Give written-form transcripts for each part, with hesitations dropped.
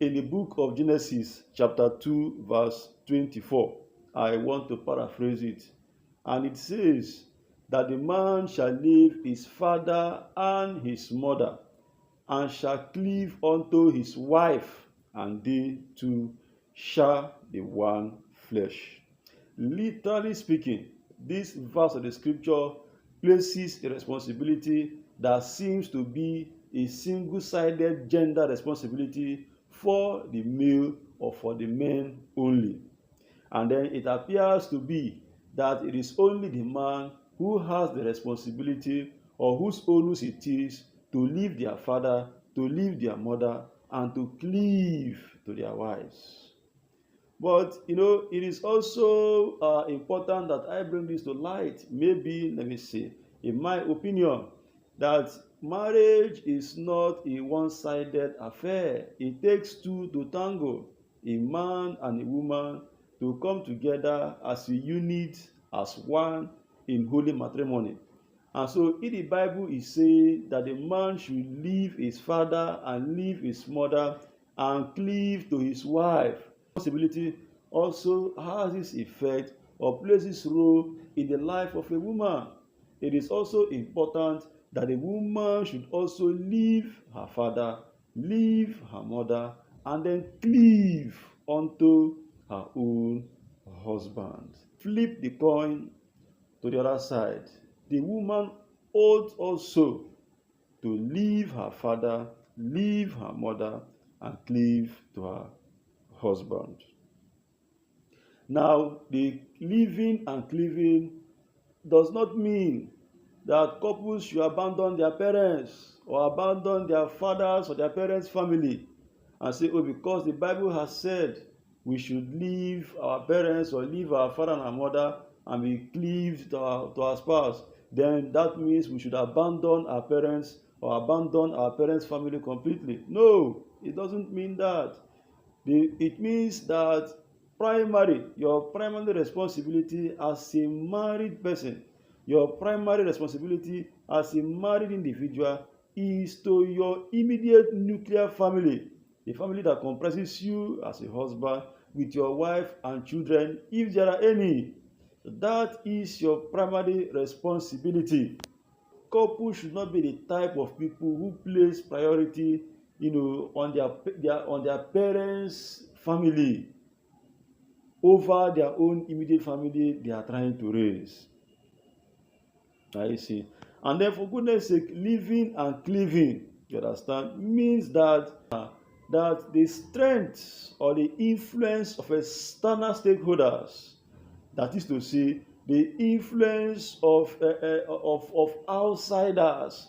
in the book of Genesis, chapter 2, verse 24. I want to paraphrase it. And it says that the man shall leave his father and his mother, and shall cleave unto his wife, and they two shall be one flesh. Literally speaking, this verse of the scripture places a responsibility that seems to be a single-sided gender responsibility for the male or for the men only. And then it appears to be that it is only the man who has the responsibility, or whose onus it is, to leave their father, to leave their mother, and to cleave to their wives. But it is also important that I bring this to light. Maybe, let me say, in my opinion, that marriage is not a one-sided affair. It takes two to tango, a man and a woman, to come together as a unit, as one, in holy matrimony. And so in the Bible is saying that the man should leave his father and leave his mother and cleave to his wife. Responsibility also has this effect or plays this role in the life of a woman. It is also important that a woman should also leave her father, leave her mother, and then cleave unto her own husband. Flip the coin to the other side. The woman ought also to leave her father, leave her mother, and cleave to her husband. Now, the living and cleaving does not mean that couples should abandon their parents or abandon their fathers or their parents' family and say, oh, because the Bible has said we should leave our parents or leave our father and our mother and be cleaved to our spouse, then that means we should abandon our parents or abandon our parents' family completely. No, it doesn't mean that. It means that your primary responsibility as a married person, your primary responsibility as a married individual is to your immediate nuclear family, the family that comprises you as a husband with your wife and children, if there are any. That is your primary responsibility. Couples should not be the type of people who place priority, on their parents' family over their own immediate family they are trying to raise. I see. And then, for goodness sake, living and cleaving, you understand, means that the strength or the influence of external stakeholders, that is to say, the influence of outsiders,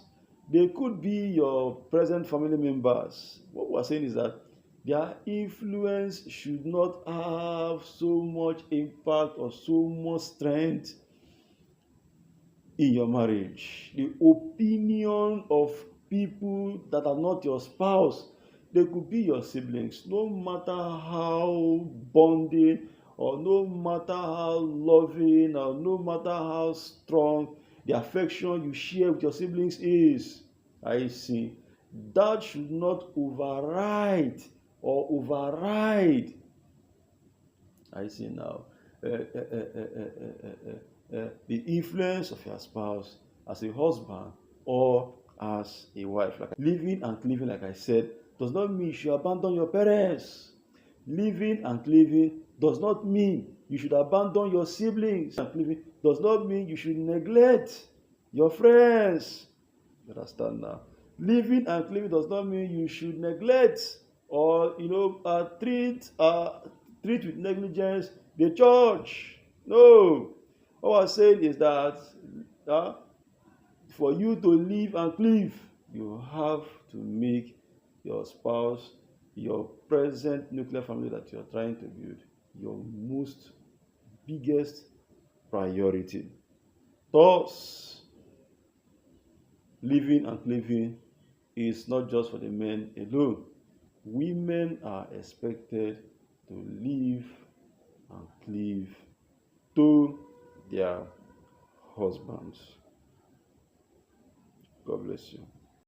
they could be your present family members. What we're saying is that their influence should not have so much impact or so much strength in your marriage. The opinion of people that are not your spouse, they could be your siblings, no matter how bonding or no matter how loving or no matter how strong the affection you share with your siblings is. I see. That should not override or override. I see now. The influence of your spouse as a husband or as a wife. Living and cleaving, like I said, does not mean you should abandon your parents. Living and cleaving does not mean you should abandon your siblings. And cleaving does not mean you should neglect your friends. You understand now? Living and cleaving does not mean you should neglect or treat with negligence the church. No. What I'm saying is that for you to live and cleave, you have to make your spouse, your present nuclear family that you are trying to build, your most biggest priority. Thus, living and cleaving is not just for the men alone. Women are expected to live and cleave to their husbands. God bless you.